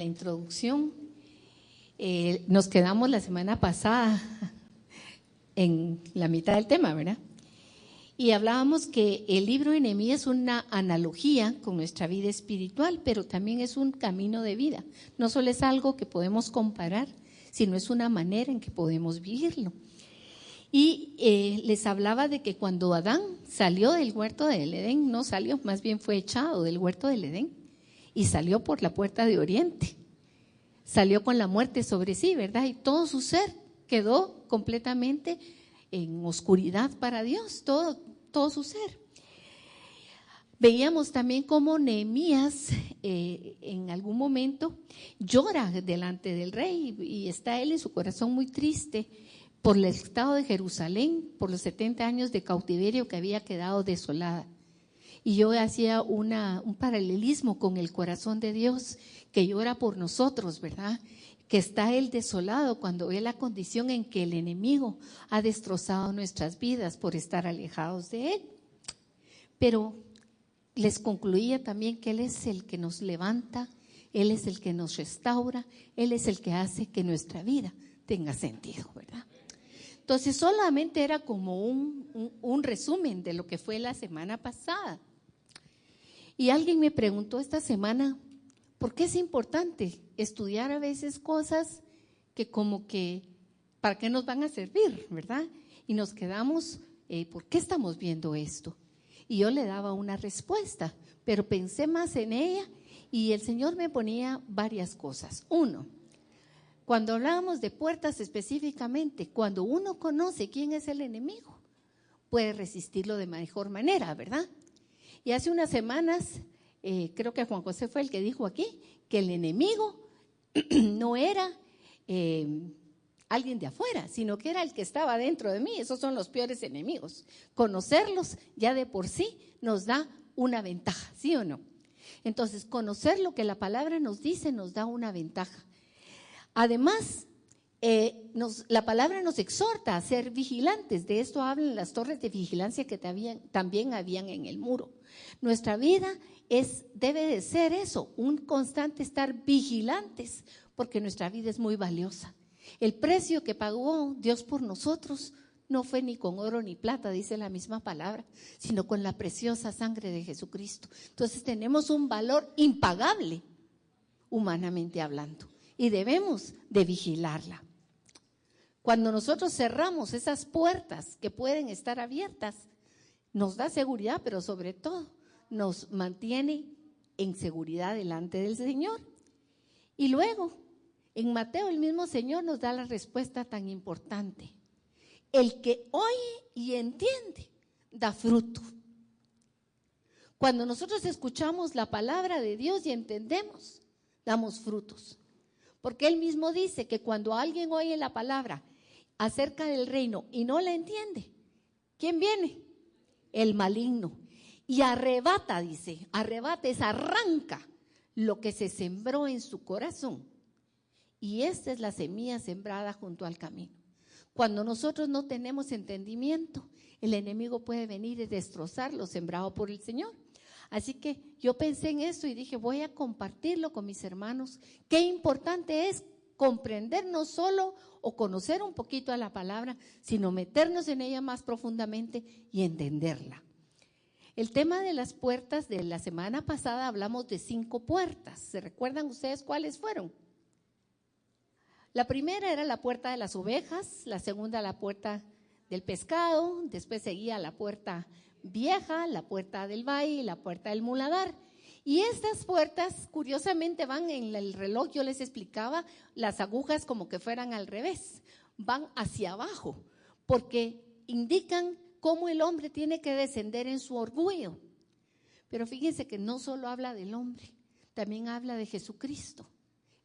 la introducción. Nos quedamos la semana pasada en la mitad del tema, ¿verdad? Y hablábamos que el libro de Nehemías es una analogía con nuestra vida espiritual, pero también es un camino de vida. No solo es algo que podemos comparar, sino es una manera en que podemos vivirlo. Y les hablaba de que cuando Adán salió del huerto del Edén, no salió, más bien fue echado del huerto del Edén y salió por la puerta de oriente. Salió con la muerte sobre sí, ¿verdad? Y todo su ser quedó completamente en oscuridad para Dios, todo su ser. Veíamos también cómo Nehemías en algún momento llora delante del rey y está él en su corazón muy triste por el estado de Jerusalén, por los 70 años de cautiverio que había quedado desolada. Y yo hacía un paralelismo con el corazón de Dios que llora por nosotros, ¿verdad? Que está Él desolado cuando ve la condición en que el enemigo ha destrozado nuestras vidas por estar alejados de Él. Pero les concluía también que Él es el que nos levanta, Él es el que nos restaura, Él es el que hace que nuestra vida tenga sentido, ¿verdad? Entonces solamente era como un resumen de lo que fue la semana pasada. Y alguien me preguntó esta semana, ¿por qué es importante estudiar a veces cosas que como que, ¿para qué nos van a servir, verdad? Y nos quedamos, ¿por qué estamos viendo esto? Y yo le daba una respuesta, pero pensé más en ella y el Señor me ponía varias cosas. Uno, cuando hablábamos de puertas específicamente, cuando uno conoce quién es el enemigo, puede resistirlo de mejor manera, ¿verdad? Y hace unas semanas, creo que Juan José fue el que dijo aquí, que el enemigo no era alguien de afuera, sino que era el que estaba dentro de mí. Esos son los peores enemigos. Conocerlos ya de por sí nos da una ventaja, ¿sí o no? Entonces, conocer lo que la palabra nos dice nos da una ventaja. Además, la palabra nos exhorta a ser vigilantes. De esto hablan las torres de vigilancia que también habían en el muro. Nuestra vida debe de ser eso, un constante estar vigilantes, porque nuestra vida es muy valiosa. El precio que pagó Dios por nosotros no fue ni con oro ni plata, dice la misma palabra, sino con la preciosa sangre de Jesucristo. Entonces tenemos un valor impagable, humanamente hablando, y debemos de vigilarla. Cuando nosotros cerramos esas puertas que pueden estar abiertas, nos da seguridad, pero sobre todo nos mantiene en seguridad delante del Señor. Y luego, en Mateo el mismo Señor nos da la respuesta tan importante. El que oye y entiende da fruto. Cuando nosotros escuchamos la palabra de Dios y entendemos, damos frutos. Porque Él mismo dice que cuando alguien oye la palabra acerca del reino y no la entiende, ¿quién viene? El maligno. Y arrebata, dice, arranca lo que se sembró en su corazón. Y esta es la semilla sembrada junto al camino. Cuando nosotros no tenemos entendimiento, el enemigo puede venir y destrozar lo sembrado por el Señor. Así que yo pensé en esto y dije, voy a compartirlo con mis hermanos. Qué importante es comprender no solo o conocer un poquito a la palabra, sino meternos en ella más profundamente y entenderla. El tema de las puertas de la semana pasada hablamos de 5 puertas. ¿Se recuerdan ustedes cuáles fueron? La primera era la puerta de las ovejas, la segunda la puerta del pescado, después seguía la puerta vieja, la puerta del valle y la puerta del muladar. Y estas puertas, curiosamente, van en el reloj, yo les explicaba, las agujas como que fueran al revés, van hacia abajo, porque indican cómo el hombre tiene que descender en su orgullo. Pero fíjense que no solo habla del hombre, también habla de Jesucristo,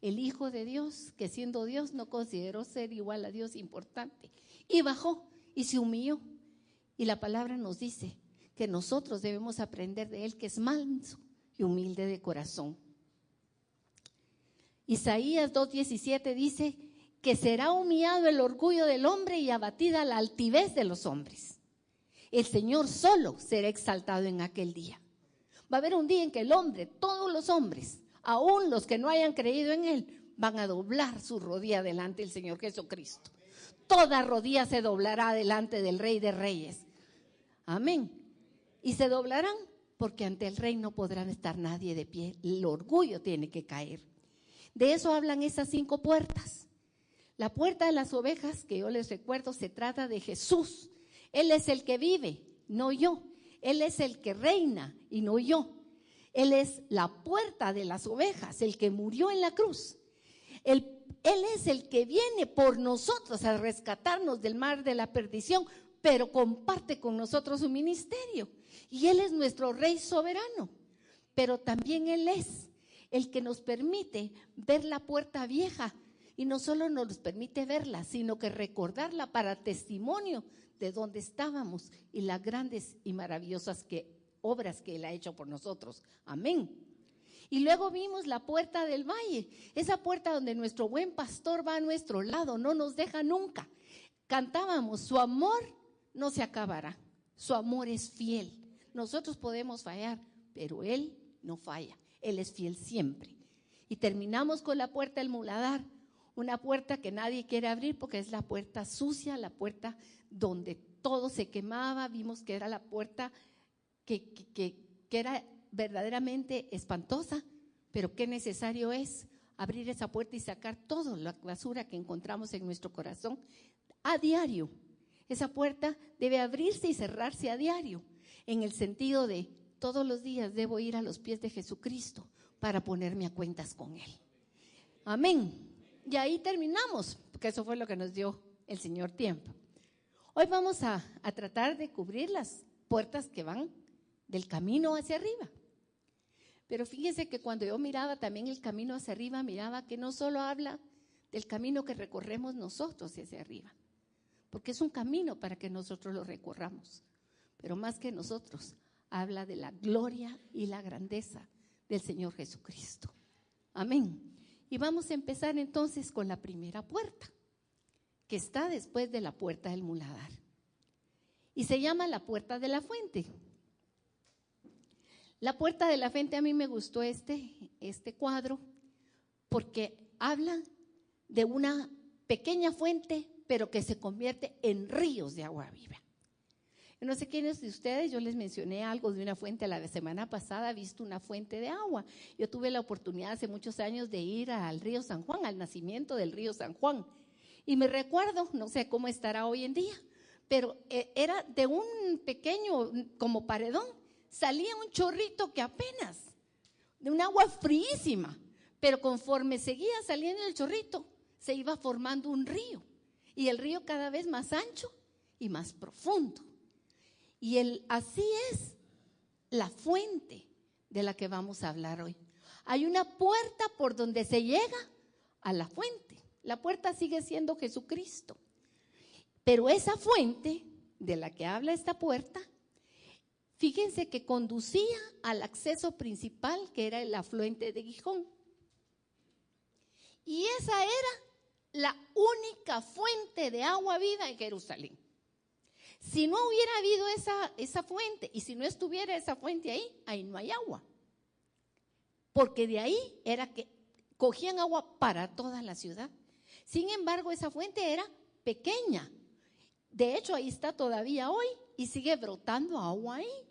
el Hijo de Dios, que siendo Dios no consideró ser igual a Dios importante, y bajó y se humilló. Y la palabra nos dice que nosotros debemos aprender de Él, que es manso y humilde de corazón. Isaías 2:17 dice que será humillado el orgullo del hombre y abatida la altivez de los hombres. El Señor solo será exaltado en aquel día. Va a haber un día en que el hombre, todos los hombres, Aún los que no hayan creído en Él van a doblar su rodilla delante del Señor Jesucristo. Toda rodilla se doblará delante del Rey de Reyes. Amén. Y se doblarán porque ante el Rey no podrán estar nadie de pie. El orgullo tiene que caer. De eso hablan esas 5 puertas. La puerta de las ovejas, que yo les recuerdo, se trata de Jesús. Él es el que vive, no yo. Él es el que reina y no yo. Él es la puerta de las ovejas, el que murió en la cruz. Él es el que viene por nosotros a rescatarnos del mar de la perdición, pero comparte con nosotros su ministerio. Y Él es nuestro Rey soberano. Pero también Él es el que nos permite ver la puerta vieja. Y no solo nos permite verla, sino que recordarla para testimonio de dónde estábamos y las grandes y maravillosas obras que Él ha hecho por nosotros. Amén. Y luego vimos la puerta del valle, esa puerta donde nuestro buen pastor va a nuestro lado, no nos deja nunca. Cantábamos, su amor no se acabará, su amor es fiel. Nosotros podemos fallar, pero Él no falla, Él es fiel siempre. Y terminamos con la puerta del muladar, una puerta que nadie quiere abrir porque es la puerta sucia, la puerta donde todo se quemaba. Vimos que era la puerta que era verdaderamente espantosa, pero qué necesario es abrir esa puerta y sacar toda la basura que encontramos en nuestro corazón a diario. Esa puerta debe abrirse y cerrarse a diario, en el sentido de todos los días debo ir a los pies de Jesucristo para ponerme a cuentas con Él. Amén. Y ahí terminamos, porque eso fue lo que nos dio el Señor tiempo. Hoy vamos a tratar de cubrir las puertas que van del camino hacia arriba. Pero fíjense que cuando yo miraba también el camino hacia arriba, miraba que no solo habla del camino que recorremos nosotros hacia arriba, porque es un camino para que nosotros lo recorramos, pero más que nosotros, habla de la gloria y la grandeza del Señor Jesucristo. Amén. Y vamos a empezar entonces con la primera puerta, que está después de la puerta del muladar. Y se llama la puerta de la fuente. La puerta de la fuente, a mí me gustó este cuadro, porque habla de una pequeña fuente, pero que se convierte en ríos de agua viva. No sé quiénes de ustedes, yo les mencioné algo de una fuente la semana pasada, he visto una fuente de agua. Yo tuve la oportunidad hace muchos años de ir al río San Juan, al nacimiento del río San Juan. Y me recuerdo, no sé cómo estará hoy en día, pero era de un pequeño como paredón, salía un chorrito que apenas, de un agua fríísima, pero conforme seguía saliendo el chorrito, se iba formando un río. Y el río cada vez más ancho y más profundo. Y así es la fuente de la que vamos a hablar hoy. Hay una puerta por donde se llega a la fuente. La puerta sigue siendo Jesucristo. Pero esa fuente de la que habla esta puerta, fíjense que conducía al acceso principal, que era el afluente de Gijón. Y esa era la única fuente de agua viva en Jerusalén. Si no hubiera habido esa fuente, y si no estuviera esa fuente ahí no hay agua. Porque de ahí era que cogían agua para toda la ciudad. Sin embargo, esa fuente era pequeña. De hecho, ahí está todavía hoy y sigue brotando agua ahí.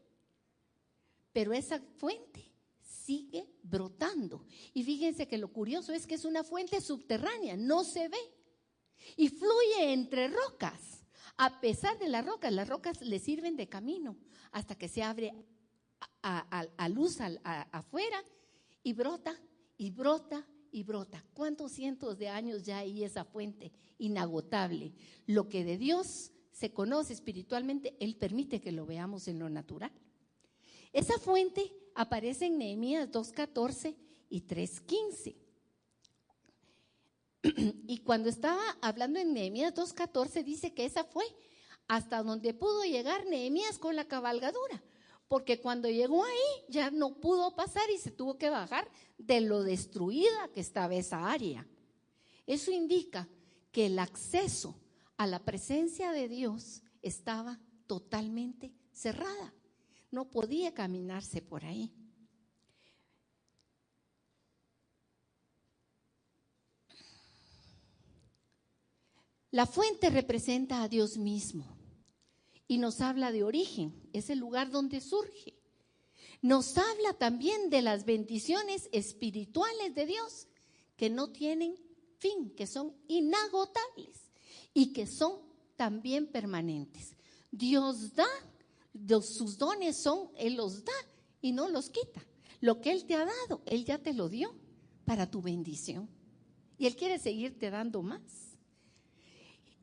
Pero esa fuente sigue brotando. Y fíjense que lo curioso es que es una fuente subterránea, no se ve. Y fluye entre rocas. A pesar de las rocas le sirven de camino hasta que se abre a luz afuera y brota y brota y brota. ¿Cuántos cientos de años ya hay esa fuente inagotable? Lo que de Dios se conoce espiritualmente, Él permite que lo veamos en lo natural. Esa fuente aparece en Nehemías 2:14 y 3:15. Y cuando estaba hablando en Nehemías 2:14 dice que esa fue hasta donde pudo llegar Nehemías con la cabalgadura, porque cuando llegó ahí ya no pudo pasar y se tuvo que bajar de lo destruida que estaba esa área. Eso indica que el acceso a la presencia de Dios estaba totalmente cerrada, no podía caminarse por ahí. La fuente representa a Dios mismo y nos habla de origen, es el lugar donde surge. Nos habla también de las bendiciones espirituales de Dios que no tienen fin, que son inagotables y que son también permanentes. Dios da, sus dones son, Él los da y no los quita. Lo que Él te ha dado, Él ya te lo dio para tu bendición. Y Él quiere seguirte dando más.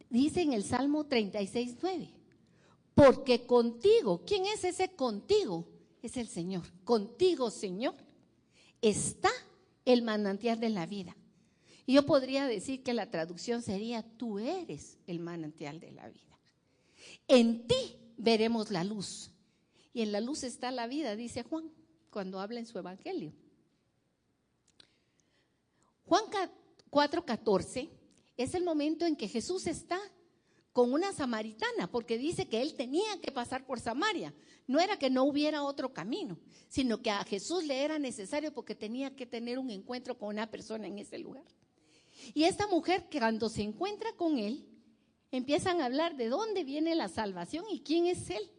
Dice en el Salmo 36:9, porque contigo, ¿quién es ese contigo? Es el Señor. Contigo, Señor, está el manantial de la vida. Y yo podría decir que la traducción sería, tú eres el manantial de la vida. En ti veremos la luz. Y en la luz está la vida, dice Juan, cuando habla en su evangelio. Juan 4:14 es el momento en que Jesús está con una samaritana, porque dice que él tenía que pasar por Samaria. No era que no hubiera otro camino, sino que a Jesús le era necesario porque tenía que tener un encuentro con una persona en ese lugar. Y esta mujer, cuando se encuentra con él, empiezan a hablar de dónde viene la salvación y quién es él.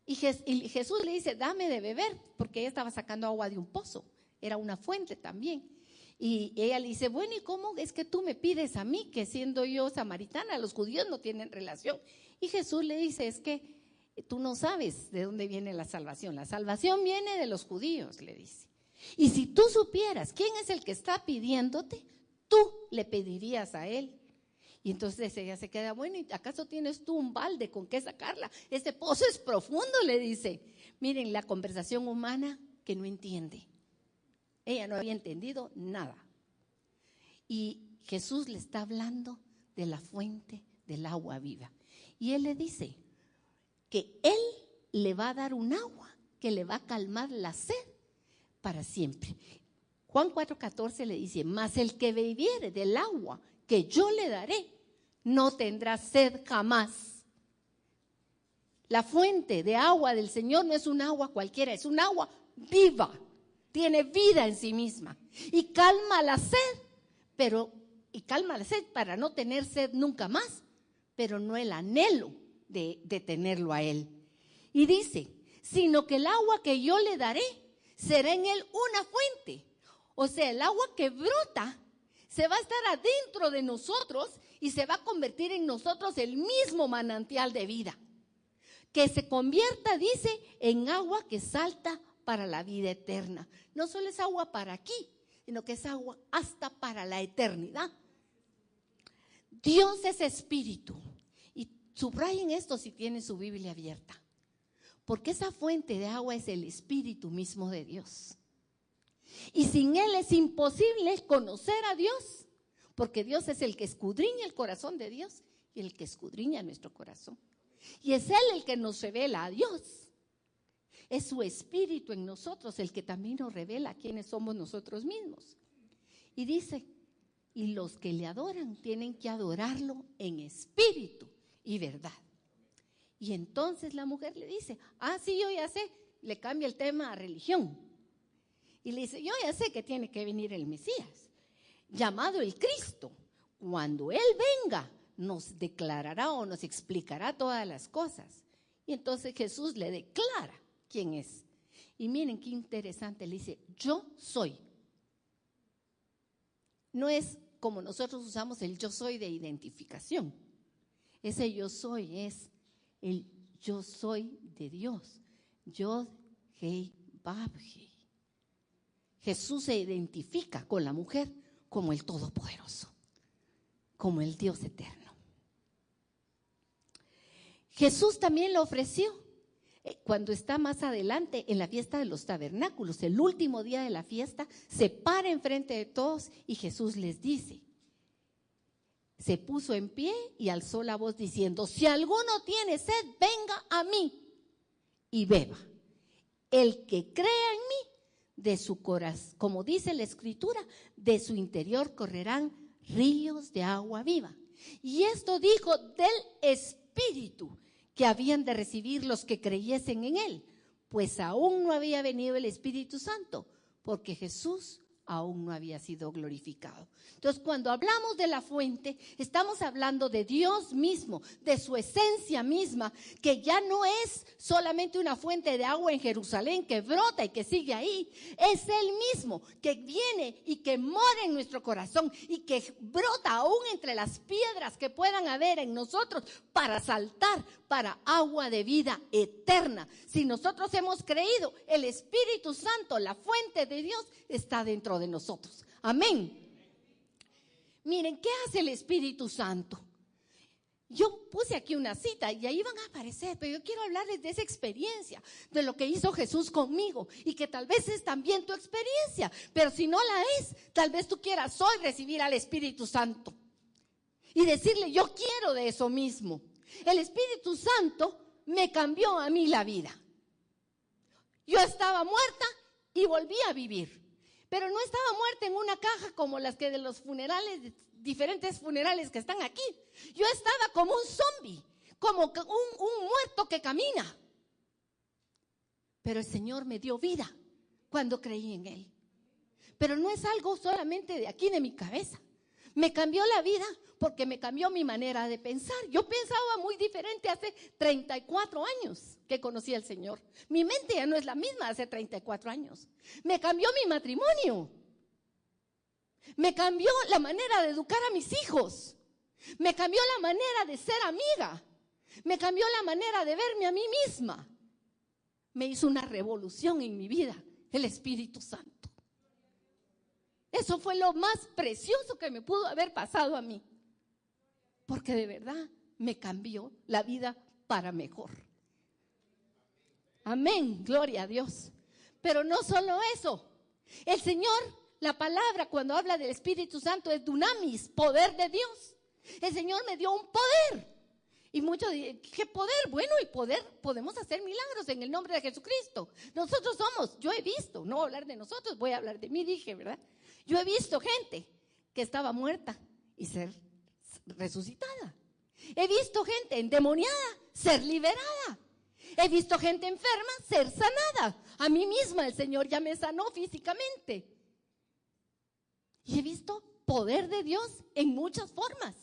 Y Jesús le dice, dame de beber, porque ella estaba sacando agua de un pozo, era una fuente también. Y ella le dice, bueno, ¿y cómo es que tú me pides a mí, que siendo yo samaritana, los judíos no tienen relación? Y Jesús le dice, es que tú no sabes de dónde viene la salvación viene de los judíos, le dice. Y si tú supieras quién es el que está pidiéndote, tú le pedirías a él. Y entonces ella se queda, bueno, ¿y acaso tienes tú un balde con qué sacarla? Este pozo es profundo, le dice. Miren, la conversación humana que no entiende. Ella no había entendido nada. Y Jesús le está hablando de la fuente del agua viva. Y él le dice que él le va a dar un agua que le va a calmar la sed para siempre. Juan 4:14 le dice, mas el que bebiere del agua que yo le daré, no tendrá sed jamás. La fuente de agua del Señor no es un agua cualquiera, es un agua viva. Tiene vida en sí misma y calma la sed, para no tener sed nunca más, pero no el anhelo de tenerlo a Él. Y dice, sino que el agua que yo le daré será en Él una fuente. O sea, el agua que brota se va a estar adentro de nosotros y se va a convertir en nosotros el mismo manantial de vida. Que se convierta, dice, en agua que salta para la vida eterna. No solo es agua para aquí, sino que es agua hasta para la eternidad. Dios es espíritu. Y subrayen esto si tienen su Biblia abierta. Porque esa fuente de agua es el espíritu mismo de Dios. Y sin Él es imposible conocer a Dios. Porque Dios es el que escudriña el corazón de Dios y el que escudriña nuestro corazón. Y es Él el que nos revela a Dios. Es su espíritu en nosotros el que también nos revela quiénes somos nosotros mismos. Y dice, y los que le adoran tienen que adorarlo en espíritu y verdad. Y entonces la mujer le dice, sí, yo ya sé, le cambia el tema a religión. Y le dice, yo ya sé que tiene que venir el Mesías, llamado el Cristo. Cuando Él venga, nos declarará o nos explicará todas las cosas. Y entonces Jesús le declara quién es. Y miren qué interesante, le dice, yo soy. No es como nosotros usamos el yo soy de identificación. Ese yo soy es el yo soy de Dios. Yod, Hei, Vav, Hei. Jesús se identifica con la mujer como el Todopoderoso, como el Dios eterno. Jesús también lo ofreció cuando está más adelante en la fiesta de los tabernáculos, el último día de la fiesta, se para enfrente de todos y Jesús les dice, se puso en pie y alzó la voz diciendo, si alguno tiene sed, venga a mí y beba. El que crea en mí, de su corazón, como dice la Escritura, de su interior correrán ríos de agua viva. Y esto dijo del Espíritu que habían de recibir los que creyesen en Él, pues aún no había venido el Espíritu Santo, porque Jesús aún no había sido glorificado. Entonces, cuando hablamos de la fuente, estamos hablando de Dios mismo, de su esencia misma, que ya no es solamente una fuente de agua en Jerusalén que brota y que sigue ahí. Es Él mismo que viene y que mora en nuestro corazón y que brota aún entre las piedras que puedan haber en nosotros para saltar para agua de vida eterna. Si nosotros hemos creído, el Espíritu Santo, la fuente de Dios, está dentro de nosotros. Amén. Miren, ¿qué hace el Espíritu Santo? Yo puse aquí una cita y ahí van a aparecer, pero yo quiero hablarles de esa experiencia, de lo que hizo Jesús conmigo y que tal vez es también tu experiencia, pero si no la es, tal vez tú quieras hoy recibir al Espíritu Santo y decirle, yo quiero de eso mismo. El Espíritu Santo me cambió a mí la vida. Yo estaba muerta y volví a vivir. Pero no estaba muerta en una caja como las que de los funerales, diferentes funerales que están aquí. Yo estaba como un zombie, como un muerto que camina. Pero el Señor me dio vida cuando creí en Él. Pero no es algo solamente de aquí, de mi cabeza. Me cambió la vida porque me cambió mi manera de pensar. Yo pensaba muy diferente hace 34 años que conocí al Señor. Mi mente ya no es la misma hace 34 años. Me cambió mi matrimonio. Me cambió la manera de educar a mis hijos. Me cambió la manera de ser amiga. Me cambió la manera de verme a mí misma. Me hizo una revolución en mi vida, el Espíritu Santo. Eso fue lo más precioso que me pudo haber pasado a mí. Porque de verdad me cambió la vida para mejor. Amén, gloria a Dios. Pero no solo eso. El Señor, la palabra cuando habla del Espíritu Santo es dunamis, poder de Dios. El Señor me dio un poder. Y muchos dicen, ¿qué poder? Bueno, y poder, podemos hacer milagros en el nombre de Jesucristo. Nosotros somos, yo he visto, no voy a hablar de nosotros, voy a hablar de mí, dije, ¿verdad? Yo he visto gente que estaba muerta y ser resucitada. He visto gente endemoniada ser liberada. He visto gente enferma ser sanada. A mí misma el Señor ya me sanó físicamente. Y he visto poder de Dios en muchas formas.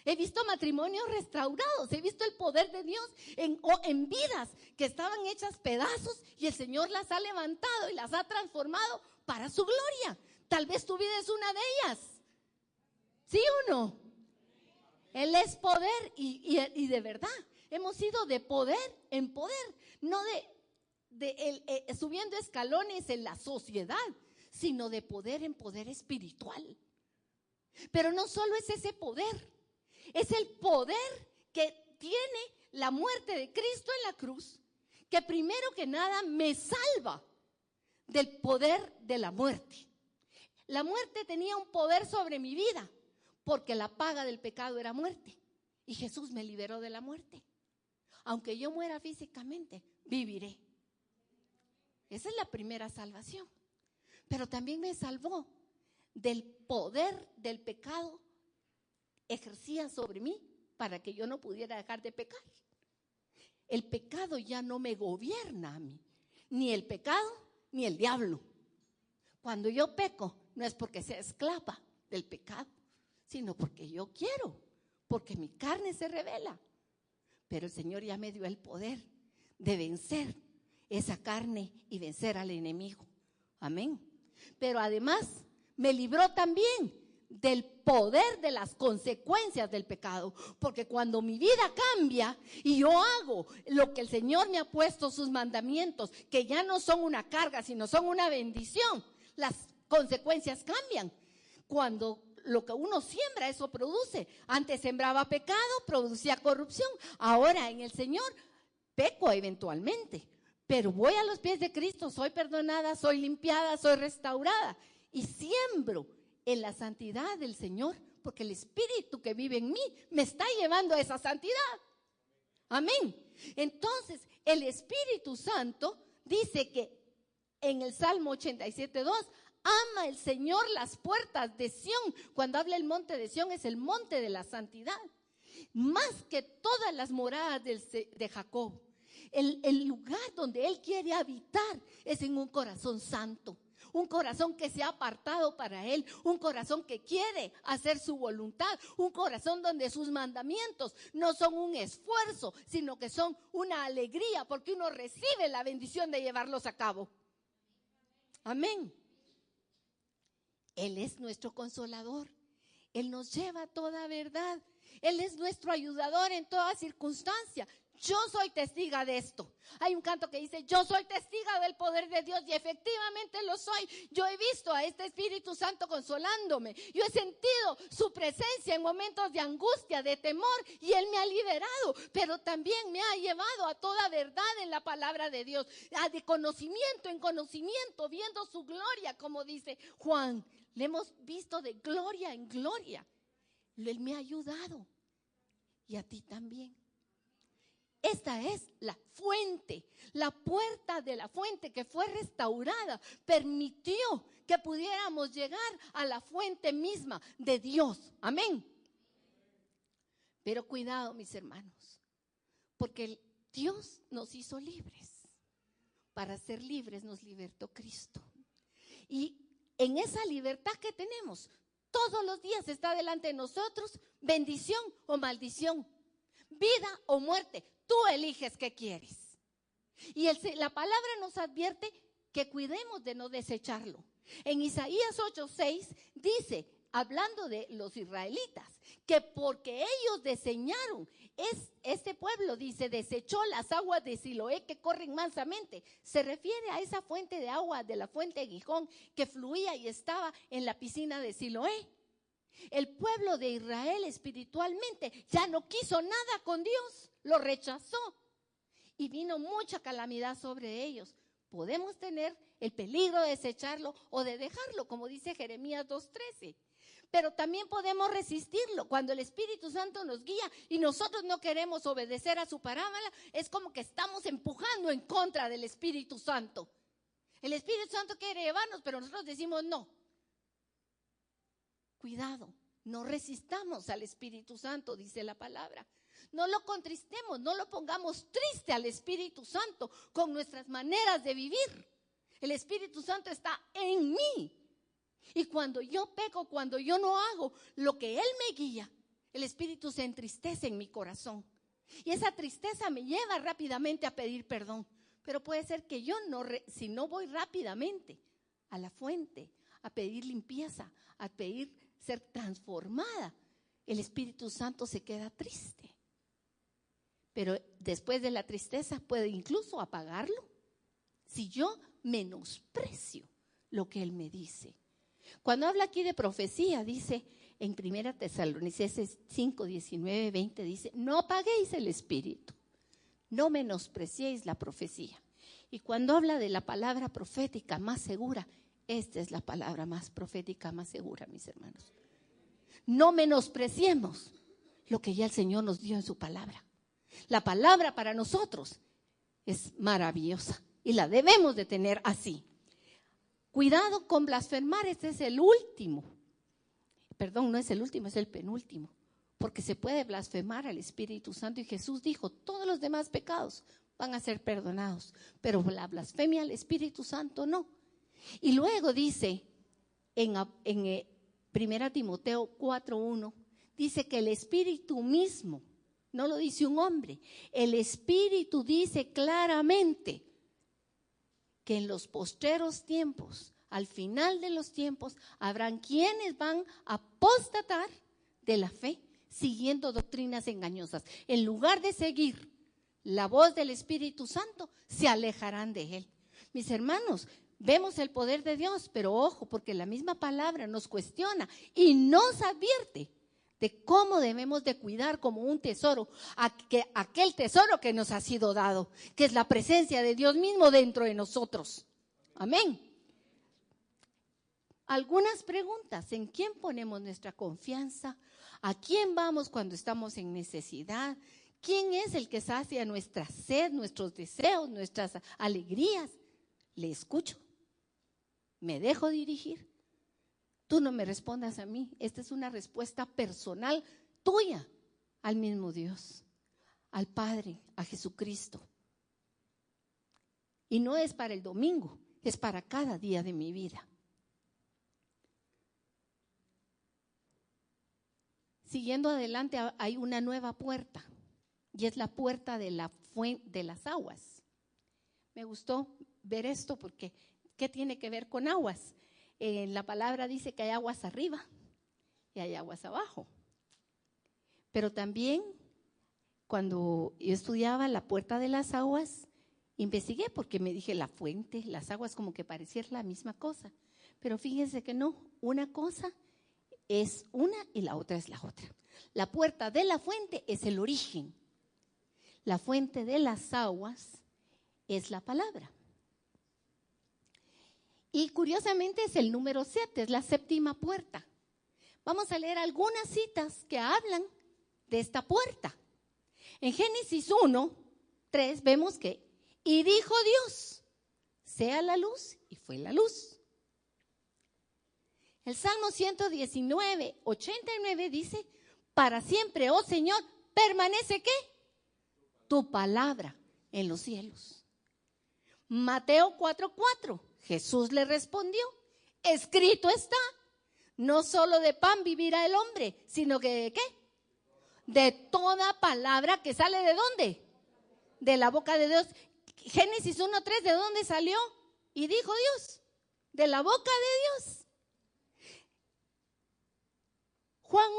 He visto matrimonios restaurados, he visto el poder de Dios en vidas que estaban hechas pedazos y el Señor las ha levantado y las ha transformado para su gloria. Tal vez tu vida es una de ellas. ¿Sí o no? Él es poder y de verdad hemos ido de poder en poder, no subiendo escalones en la sociedad, sino de poder en poder espiritual. Pero no solo es ese poder. Es el poder que tiene la muerte de Cristo en la cruz, que primero que nada me salva del poder de la muerte. La muerte tenía un poder sobre mi vida, porque la paga del pecado era muerte. Y Jesús me liberó de la muerte. Aunque yo muera físicamente, viviré. Esa es la primera salvación. Pero también me salvó del poder del pecado ejercía sobre mí para que yo no pudiera dejar de pecar. El pecado ya no me gobierna a mí, ni el pecado ni el diablo. Cuando yo peco, no es porque sea esclava del pecado, sino porque yo quiero, porque mi carne se rebela. Pero el Señor ya me dio el poder de vencer esa carne y vencer al enemigo. Amén. Pero además me libró también del poder de las consecuencias del pecado, porque cuando mi vida cambia y yo hago lo que el Señor me ha puesto, sus mandamientos, que ya no son una carga, sino son una bendición, las consecuencias cambian. Cuando lo que uno siembra, eso produce. Antes sembraba pecado, producía corrupción. Ahora en el Señor peco eventualmente, pero voy a los pies de Cristo, soy perdonada, soy limpiada, soy restaurada y siembro en la santidad del Señor, porque el Espíritu que vive en mí me está llevando a esa santidad. Amén. Entonces, el Espíritu Santo dice que en el Salmo 87:2, ama el Señor las puertas de Sión. Cuando habla el monte de Sión, es el monte de la santidad. Más que todas las moradas de Jacob. El lugar donde Él quiere habitar es en un corazón santo. un corazón que se ha apartado para Él, un corazón que quiere hacer su voluntad, un corazón donde sus mandamientos no son un esfuerzo, sino que son una alegría, porque uno recibe la bendición de llevarlos a cabo. Amén. Él es nuestro consolador. Él nos lleva a toda verdad. Él es nuestro ayudador en toda circunstancia. Yo soy testiga de esto. Hay un canto que dice, yo soy testiga del poder de Dios, y efectivamente lo soy. Yo he visto a este Espíritu Santo consolándome. Yo he sentido su presencia en momentos de angustia, de temor, y Él me ha liberado, pero también me ha llevado a toda verdad en la palabra de Dios, de conocimiento en conocimiento, viendo su gloria, como dice Juan. Le hemos visto de gloria en gloria. Él me ha ayudado, y a ti también. Esta es la fuente, la puerta de la fuente que fue restaurada, permitió que pudiéramos llegar a la fuente misma de Dios. Amén. Pero cuidado, mis hermanos, porque Dios nos hizo libres. Para ser libres nos libertó Cristo. Y en esa libertad que tenemos, todos los días está delante de nosotros bendición o maldición, vida o muerte. Tú eliges qué quieres. Y la palabra nos advierte que cuidemos de no desecharlo. En Isaías 8:6 dice, hablando de los israelitas, que porque ellos desdeñaron, este pueblo, dice, desechó las aguas de Siloé que corren mansamente. Se refiere a esa fuente de agua, de la fuente de Gijón, que fluía y estaba en la piscina de Siloé. El pueblo de Israel espiritualmente ya no quiso nada con Dios, lo rechazó y vino mucha calamidad sobre ellos. Podemos tener el peligro de desecharlo o de dejarlo, como dice Jeremías 2:13. Pero también podemos resistirlo. Cuando el Espíritu Santo nos guía y nosotros no queremos obedecer a su parábola, es como que estamos empujando en contra del Espíritu Santo. El Espíritu Santo quiere llevarnos, pero nosotros decimos no. Cuidado, no resistamos al Espíritu Santo, dice la palabra. No lo contristemos, no lo pongamos triste al Espíritu Santo con nuestras maneras de vivir. El Espíritu Santo está en mí. Y cuando yo peco, cuando yo no hago lo que Él me guía, el Espíritu se entristece en mi corazón. Y esa tristeza me lleva rápidamente a pedir perdón. Pero puede ser que yo si no voy rápidamente a la fuente, a pedir limpieza, a pedir ser transformada, el Espíritu Santo se queda triste. Pero después de la tristeza puede incluso apagarlo si yo menosprecio lo que Él me dice. Cuando habla aquí de profecía, dice en 1 Tesalonicenses 5, 19, 20, dice, no apaguéis el Espíritu, no menospreciéis la profecía. Y cuando habla de la palabra profética más segura, esta es la palabra más profética, más segura, mis hermanos. No menospreciemos lo que ya el Señor nos dio en su palabra. La palabra para nosotros es maravillosa y la debemos de tener así. Cuidado con blasfemar, este es el último. Perdón, no es el último, es el penúltimo. Porque se puede blasfemar al Espíritu Santo y Jesús dijo, todos los demás pecados van a ser perdonados, pero la blasfemia al Espíritu Santo no. Y luego dice en 1 Timoteo 4:1, dice que el Espíritu mismo, no lo dice un hombre, el Espíritu dice claramente que en los postreros tiempos, al final de los tiempos, habrán quienes van a apostatar de la fe, siguiendo doctrinas engañosas. En lugar de seguir la voz del Espíritu Santo, se alejarán de Él. Mis hermanos, vemos el poder de Dios, pero ojo, porque la misma palabra nos cuestiona y nos advierte de cómo debemos de cuidar como un tesoro aquel tesoro que nos ha sido dado, que es la presencia de Dios mismo dentro de nosotros. Amén. Algunas preguntas: ¿en quién ponemos nuestra confianza? ¿A quién vamos cuando estamos en necesidad? ¿Quién es el que sacia nuestra sed, nuestros deseos, nuestras alegrías? ¿Le escucho? ¿Me dejo dirigir? Tú no me respondas a mí. Esta es una respuesta personal tuya al mismo Dios, al Padre, a Jesucristo. Y no es para el domingo, es para cada día de mi vida. Siguiendo adelante, hay una nueva puerta, y es la puerta de la fuente de las aguas. Me gustó ver esto porque ¿qué tiene que ver con aguas? La palabra dice que hay aguas arriba y hay aguas abajo. Pero también cuando yo estudiaba la puerta de las aguas, investigué porque me dije la fuente, las aguas como que parecían la misma cosa. Pero fíjense que no, una cosa es una y la otra es la otra. La puerta de la fuente es el origen. La fuente de las aguas es la palabra. Y curiosamente es el número 7, es la séptima puerta. Vamos a leer algunas citas que hablan de esta puerta. En Génesis 1:3 vemos que, y dijo Dios, sea la luz, y fue la luz. El Salmo 119:89 dice, para siempre, oh Señor, permanece ¿qué? Tu palabra en los cielos. Mateo 4:4, Jesús le respondió, escrito está, no solo de pan vivirá el hombre, sino que ¿de qué? De toda palabra que sale ¿de dónde? De la boca de Dios. Génesis 1:3, ¿de dónde salió? Y dijo Dios, de la boca de Dios. Juan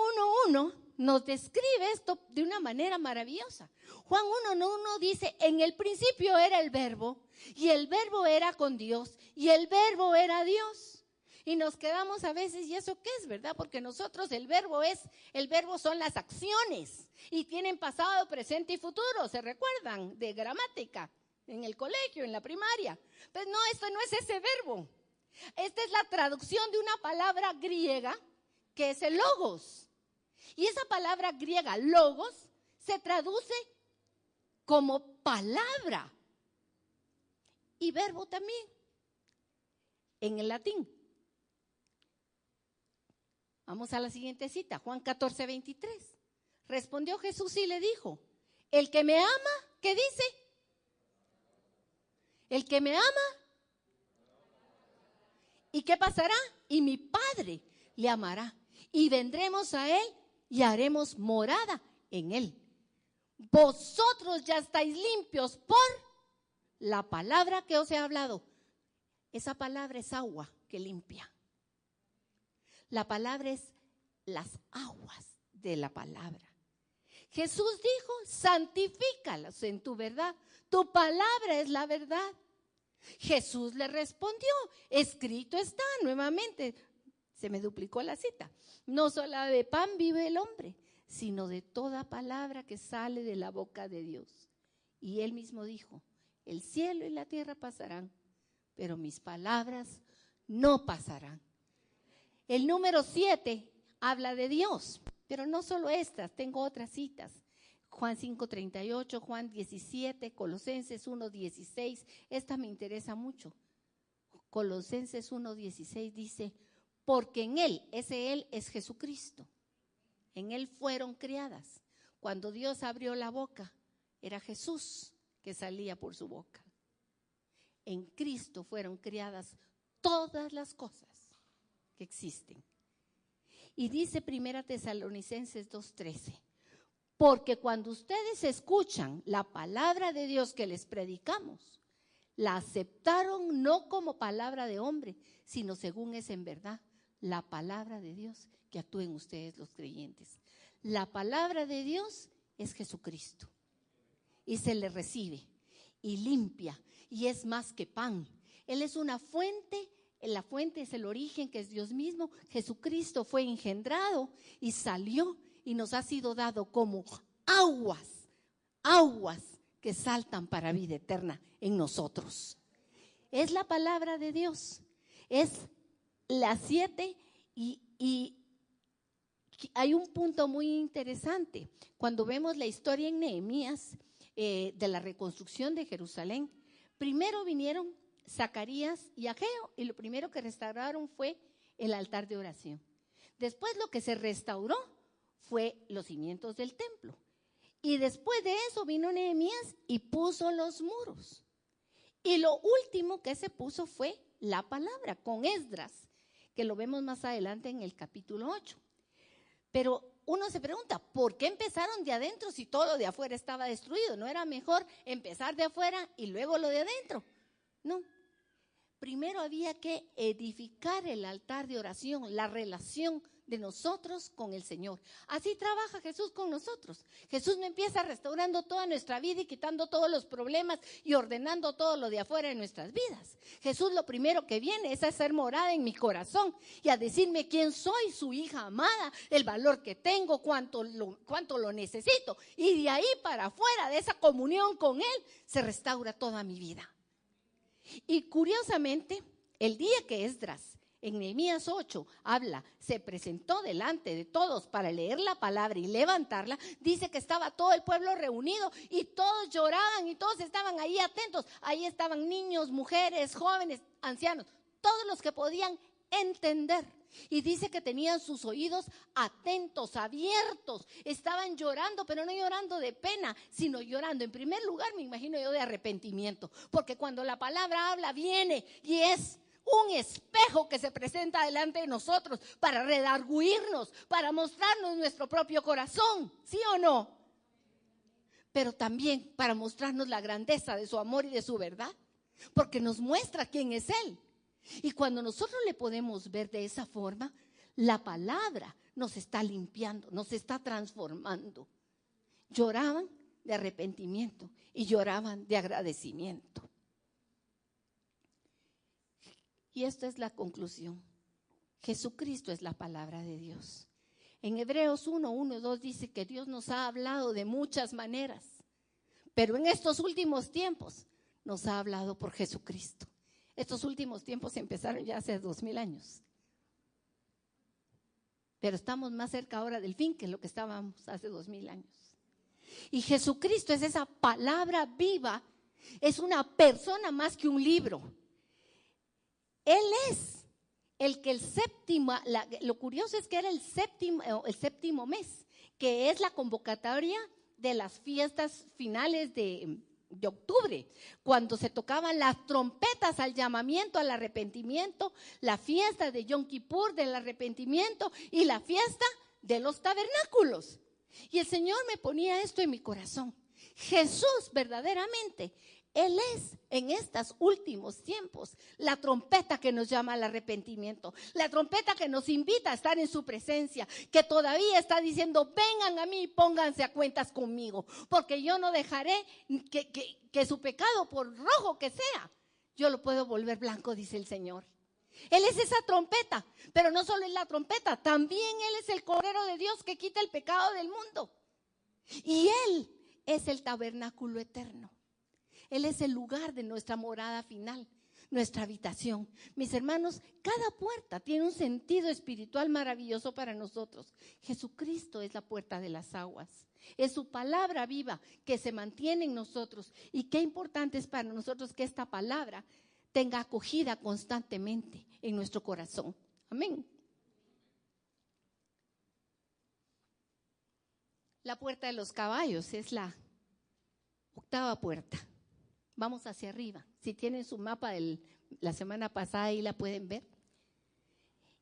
1:1 nos describe esto de una manera maravillosa. Juan 1:1 dice, en el principio era el verbo, y el verbo era con Dios, y el verbo era Dios. Y nos quedamos a veces, ¿y eso qué es, verdad? Porque nosotros el verbo son las acciones, y tienen pasado, presente y futuro, ¿se recuerdan? De gramática, en el colegio, en la primaria. Pues no, esto no es ese verbo. Esta es la traducción de una palabra griega, que es el logos. Y esa palabra griega, logos, se traduce como palabra. Y verbo también, en el latín. Vamos a la siguiente cita, Juan 14:23. Respondió Jesús y le dijo, el que me ama, ¿qué dice? El que me ama. ¿Y qué pasará? Y mi Padre le amará. Y vendremos a él y haremos morada en él. Vosotros ya estáis limpios por la palabra que os he hablado. Esa palabra es agua que limpia. La palabra es las aguas de la palabra. Jesús dijo, santifícalas en tu verdad. Tu palabra es la verdad. Jesús le respondió, escrito está, nuevamente, se me duplicó la cita. No solo de pan vive el hombre, sino de toda palabra que sale de la boca de Dios. Y él mismo dijo, el cielo y la tierra pasarán, pero mis palabras no pasarán. El número 7 habla de Dios, pero no solo estas, tengo otras citas. Juan 5:38, Juan 17, Colosenses 1:16, esta me interesa mucho. Colosenses 1:16 dice, porque en él, ese él es Jesucristo, en él fueron criadas. Cuando Dios abrió la boca, era Jesús que salía por su boca. En Cristo fueron criadas todas las cosas que existen. Y dice 1 Tesalonicenses 2:13, porque cuando ustedes escuchan la palabra de Dios que les predicamos, la aceptaron no como palabra de hombre, sino según es en verdad la palabra de Dios que actúa en ustedes los creyentes. La palabra de Dios es Jesucristo y se le recibe y limpia y es más que pan. Él es una fuente. La fuente es el origen, que es Dios mismo. Jesucristo fue engendrado y salió y nos ha sido dado como aguas que saltan para vida eterna en nosotros. Es la palabra de Dios. Es las 7 y hay un punto muy interesante. Cuando vemos la historia en Nehemías de la reconstrucción de Jerusalén, primero vinieron Zacarías y Ageo, y lo primero que restauraron fue el altar de oración. Después lo que se restauró fue los cimientos del templo. Y después de eso vino Nehemías y puso los muros. Y lo último que se puso fue la palabra con Esdras, que lo vemos más adelante en el capítulo 8. Pero uno se pregunta, ¿por qué empezaron de adentro si todo lo de afuera estaba destruido? ¿No era mejor empezar de afuera y luego lo de adentro? No. Primero había que edificar el altar de oración, la relación de nosotros con el Señor. Así trabaja Jesús con nosotros. Jesús no empieza restaurando toda nuestra vida y quitando todos los problemas y ordenando todo lo de afuera de nuestras vidas. Jesús lo primero que viene es a hacer morada en mi corazón y a decirme quién soy, su hija amada, el valor que tengo, cuánto lo necesito. Y de ahí para afuera, de esa comunión con Él, se restaura toda mi vida. Y curiosamente, el día que Esdras en Nehemías 8 se presentó delante de todos para leer la palabra y levantarla, dice que estaba todo el pueblo reunido y todos lloraban y todos estaban ahí atentos. Ahí estaban niños, mujeres, jóvenes, ancianos, todos los que podían entender. Y dice que tenían sus oídos atentos, abiertos, estaban llorando, pero no llorando de pena, sino llorando, en primer lugar, me imagino yo, de arrepentimiento, porque cuando la palabra habla, viene y es un espejo que se presenta delante de nosotros para redarguirnos, para mostrarnos nuestro propio corazón, ¿sí o no? Pero también para mostrarnos la grandeza de su amor y de su verdad, porque nos muestra quién es Él. Y cuando nosotros le podemos ver de esa forma, la palabra nos está limpiando, nos está transformando. Lloraban de arrepentimiento y lloraban de agradecimiento. Y esta es la conclusión. Jesucristo es la palabra de Dios. En Hebreos 1, 2 dice que Dios nos ha hablado de muchas maneras, pero en estos últimos tiempos nos ha hablado por Jesucristo. Estos últimos tiempos empezaron ya hace 2000 años. Pero estamos más cerca ahora del fin que lo que estábamos hace 2000 años. Y Jesucristo es esa palabra viva, es una persona más que un libro. Él es el que lo curioso es que era el séptimo mes, que es la convocatoria de las fiestas finales de octubre, cuando se tocaban las trompetas al llamamiento, al arrepentimiento, la fiesta de Yom Kippur del arrepentimiento y la fiesta de los tabernáculos. Y el Señor me ponía esto en mi corazón. Jesús verdaderamente, Él es en estos últimos tiempos la trompeta que nos llama al arrepentimiento, la trompeta que nos invita a estar en su presencia, que todavía está diciendo, vengan a mí y pónganse a cuentas conmigo, porque yo no dejaré que su pecado, por rojo que sea, yo lo puedo volver blanco, dice el Señor. Él es esa trompeta, pero no solo es la trompeta, también Él es el Cordero de Dios que quita el pecado del mundo. Y Él es el tabernáculo eterno. Él es el lugar de nuestra morada final, nuestra habitación. Mis hermanos, cada puerta tiene un sentido espiritual maravilloso para nosotros. Jesucristo es la puerta de las aguas. Es su palabra viva que se mantiene en nosotros. Y qué importante es para nosotros que esta palabra tenga acogida constantemente en nuestro corazón. Amén. La puerta de los caballos es la octava puerta. Vamos hacia arriba. Si tienen su mapa de la semana pasada, ahí la pueden ver.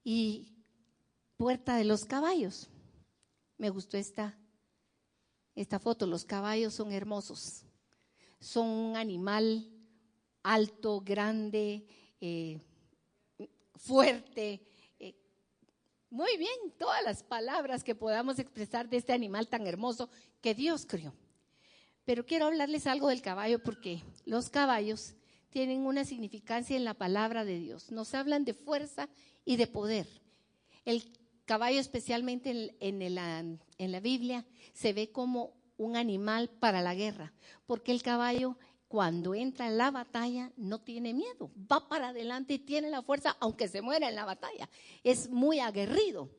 Y puerta de los caballos. Me gustó esta foto. Los caballos son hermosos. Son un animal alto, grande, fuerte. Muy bien, todas las palabras que podamos expresar de este animal tan hermoso que Dios creó. Pero quiero hablarles algo del caballo porque los caballos tienen una significancia en la palabra de Dios. Nos hablan de fuerza y de poder. El caballo, especialmente en la Biblia, se ve como un animal para la guerra, porque el caballo, cuando entra en la batalla, no tiene miedo, va para adelante y tiene la fuerza, aunque se muera en la batalla. Es muy aguerrido.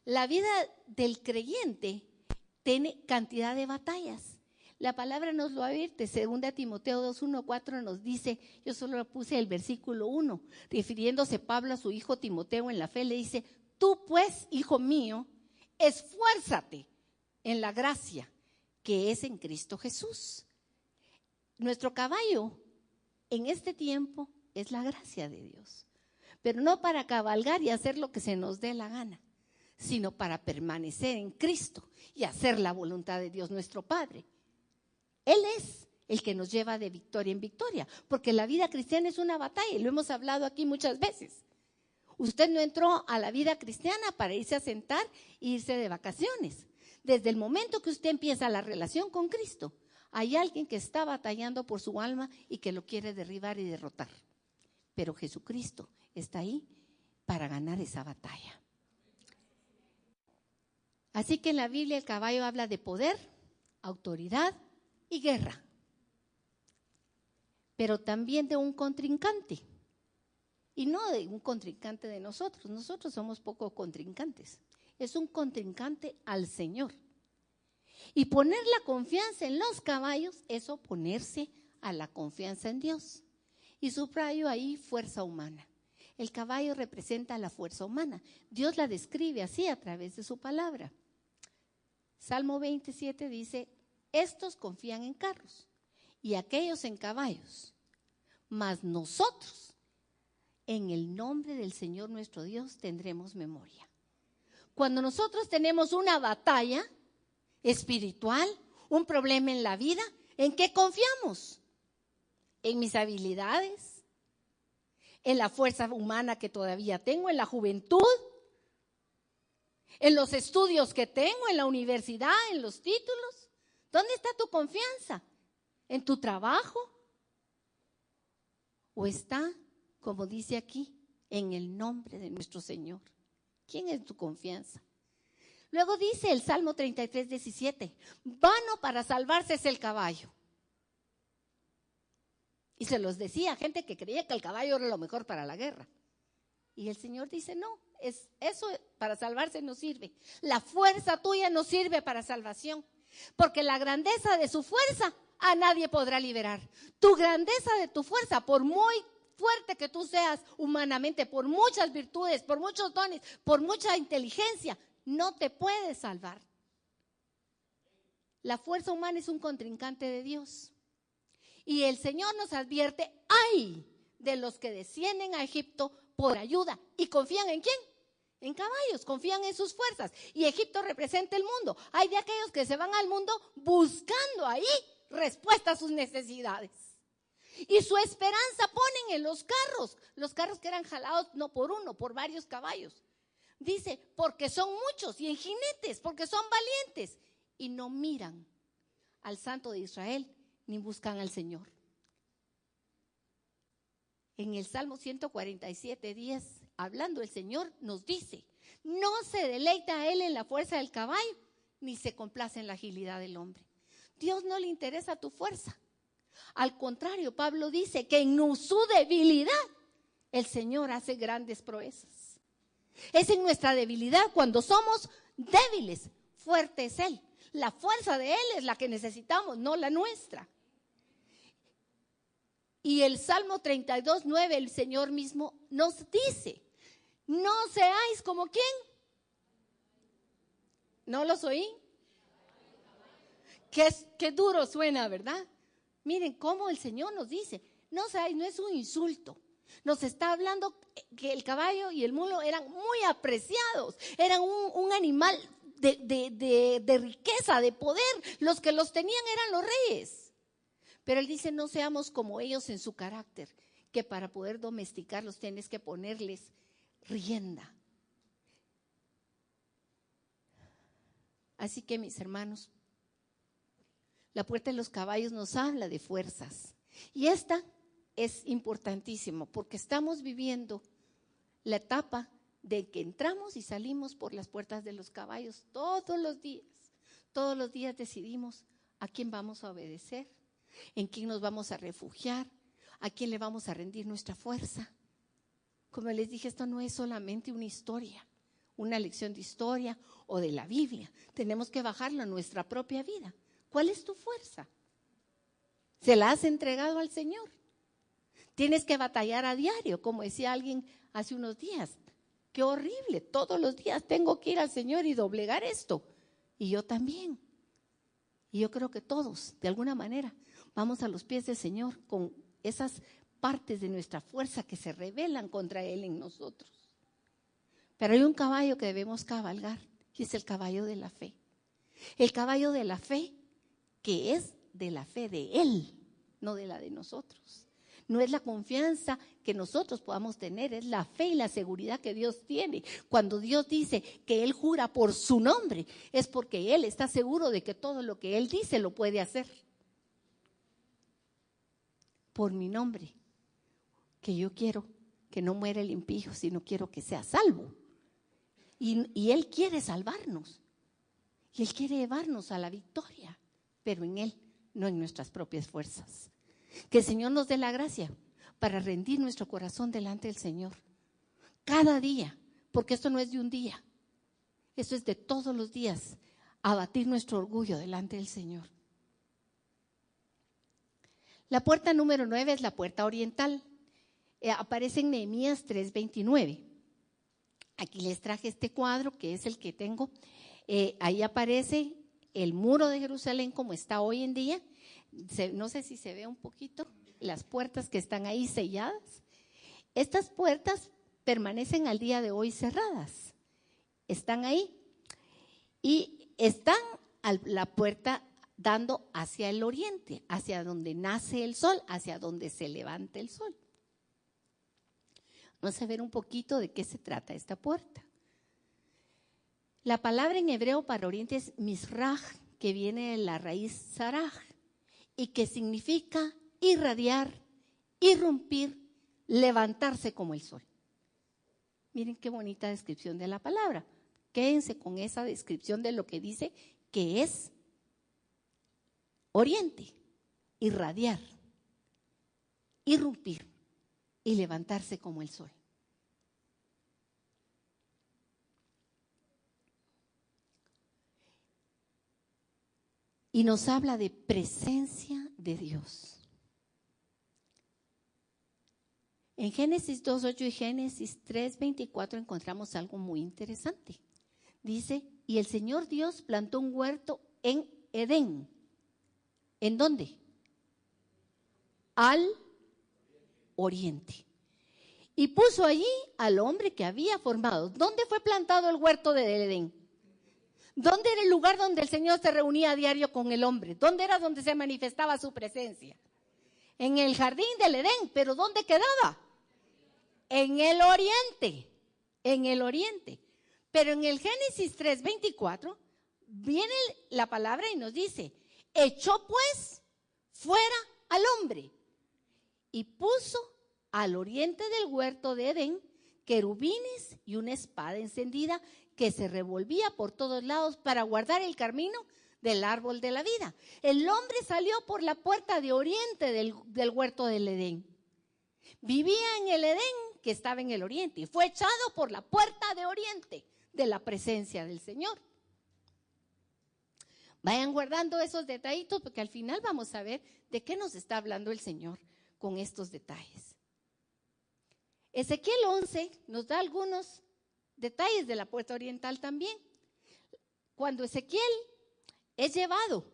La vida del creyente tiene cantidad de batallas. La palabra nos lo advierte, 2 Timoteo 2:1-4 nos dice, yo solo puse el versículo 1, refiriéndose Pablo a su hijo Timoteo en la fe, le dice, tú pues, hijo mío, esfuérzate en la gracia que es en Cristo Jesús. Nuestro caballo en este tiempo es la gracia de Dios, pero no para cabalgar y hacer lo que se nos dé la gana, sino para permanecer en Cristo y hacer la voluntad de Dios nuestro Padre. Él es el que nos lleva de victoria en victoria, porque la vida cristiana es una batalla, y lo hemos hablado aquí muchas veces. Usted no entró a la vida cristiana para irse a sentar e irse de vacaciones. Desde el momento que usted empieza la relación con Cristo, hay alguien que está batallando por su alma y que lo quiere derribar y derrotar. Pero Jesucristo está ahí para ganar esa batalla. Así que en la Biblia el caballo habla de poder, autoridad y guerra, pero también de un contrincante, y no de un contrincante de nosotros. Nosotros somos poco contrincantes, es un contrincante al Señor. Y poner la confianza en los caballos es oponerse a la confianza en Dios. Y subrayo ahí fuerza humana. El caballo representa la fuerza humana. Dios la describe así a través de su palabra. Salmo 27 dice: estos confían en carros y aquellos en caballos, mas nosotros en el nombre del Señor nuestro Dios tendremos memoria. Cuando nosotros tenemos una batalla espiritual, un problema en la vida, ¿en qué confiamos? ¿En mis habilidades? ¿En la fuerza humana que todavía tengo? ¿En la juventud? ¿En los estudios que tengo? ¿En la universidad? ¿En los títulos? ¿Dónde está tu confianza? ¿En tu trabajo? ¿O está, como dice aquí, en el nombre de nuestro Señor? ¿Quién es tu confianza? Luego dice el Salmo 33, 17, vano para salvarse es el caballo. Y se los decía a gente que creía que el caballo era lo mejor para la guerra. Y el Señor dice, no, eso para salvarse no sirve. La fuerza tuya no sirve para salvación, porque la grandeza de su fuerza a nadie podrá liberar. Tu grandeza de tu fuerza, por muy fuerte que tú seas humanamente, por muchas virtudes, por muchos dones, por mucha inteligencia, no te puede salvar. La fuerza humana es un contrincante de Dios. Y el Señor nos advierte, ¡ay!, de los que descienden a Egipto por ayuda. ¿Y confían en quién? En caballos, confían en sus fuerzas. Y Egipto representa el mundo. Hay de aquellos que se van al mundo buscando ahí respuesta a sus necesidades. Y su esperanza ponen en los carros que eran jalados no por uno, por varios caballos. Dice, porque son muchos, y en jinetes, porque son valientes. Y no miran al Santo de Israel, ni buscan al Señor. En el Salmo 147, 10, hablando el Señor, nos dice, no se deleita a Él en la fuerza del caballo, ni se complace en la agilidad del hombre. Dios no le interesa tu fuerza. Al contrario, Pablo dice que en su debilidad el Señor hace grandes proezas. Es en nuestra debilidad cuando somos débiles, fuerte es Él. La fuerza de Él es la que necesitamos, no la nuestra. Y el Salmo 32, 9, el Señor mismo nos dice, no seáis como ¿quién? ¿No los oí? Qué duro suena, ¿verdad? Miren cómo el Señor nos dice, no seáis, no es un insulto. Nos está hablando que el caballo y el mulo eran muy apreciados, eran un animal de riqueza, de poder. Los que los tenían eran los reyes. Pero Él dice, no seamos como ellos en su carácter, que para poder domesticarlos tienes que ponerles rienda. Así que, mis hermanos, la puerta de los caballos nos habla de fuerzas. Y esta es importantísimo porque estamos viviendo la etapa de que entramos y salimos por las puertas de los caballos todos los días. Todos los días decidimos a quién vamos a obedecer, en quién nos vamos a refugiar, a quién le vamos a rendir nuestra fuerza. Como les dije, esto no es solamente una historia, una lección de historia o de la Biblia. Tenemos que bajarlo a nuestra propia vida. ¿Cuál es tu fuerza? ¿Se la has entregado al Señor? Tienes que batallar a diario, como decía alguien hace unos días. Qué horrible, todos los días tengo que ir al Señor y doblegar esto. Y yo también. Y yo creo que todos, de alguna manera, vamos a los pies del Señor con esas partes de nuestra fuerza que se rebelan contra Él en nosotros. Pero hay un caballo que debemos cabalgar y es el caballo de la fe. El caballo de la fe que es de la fe de Él, no de la de nosotros. No es la confianza que nosotros podamos tener, es la fe y la seguridad que Dios tiene. Cuando Dios dice que Él jura por su nombre, es porque Él está seguro de que todo lo que Él dice lo puede hacer. Por mi nombre, que yo quiero que no muera el impío, sino quiero que sea salvo. Y Él quiere salvarnos. Y Él quiere llevarnos a la victoria, pero en Él, no en nuestras propias fuerzas. Que el Señor nos dé la gracia para rendir nuestro corazón delante del Señor. Cada día, porque esto no es de un día. Esto es de todos los días, abatir nuestro orgullo delante del Señor. La puerta número 9 es la puerta oriental. Aparece en Nehemías 3:29. Aquí les traje este cuadro que es el que tengo. Ahí aparece el muro de Jerusalén como está hoy en día. No sé si se ve un poquito las puertas que están ahí selladas. Estas puertas permanecen al día de hoy cerradas. Están ahí y están a la puerta dando hacia el oriente, hacia donde nace el sol, hacia donde se levanta el sol. Vamos a ver un poquito de qué se trata esta puerta. La palabra en hebreo para oriente es Mizraj, que viene de la raíz Saraj, y que significa irradiar, irrumpir, levantarse como el sol. Miren qué bonita descripción de la palabra. Quédense con esa descripción de lo que dice que es oriente, irradiar, irrumpir y levantarse como el sol. Y nos habla de presencia de Dios. En Génesis 2:8 y Génesis 3:24 encontramos algo muy interesante. Dice, y el Señor Dios plantó un huerto en Edén. ¿En dónde? Al oriente. Y puso allí al hombre que había formado. ¿Dónde fue plantado el huerto de Edén? ¿Dónde era el lugar donde el Señor se reunía a diario con el hombre? ¿Dónde era donde se manifestaba su presencia? En el jardín del Edén, pero ¿dónde quedaba? En el oriente, en el oriente. Pero en el Génesis 3:24 viene la palabra y nos dice, echó pues fuera al hombre y puso al oriente del huerto de Edén querubines y una espada encendida que se revolvía por todos lados para guardar el camino del árbol de la vida. El hombre salió por la puerta de oriente del huerto del Edén. Vivía en el Edén que estaba en el oriente y fue echado por la puerta de oriente de la presencia del Señor. Vayan guardando esos detallitos porque al final vamos a ver de qué nos está hablando el Señor con estos detalles. Ezequiel 11 nos da algunos detalles de la puerta oriental también. Cuando Ezequiel es llevado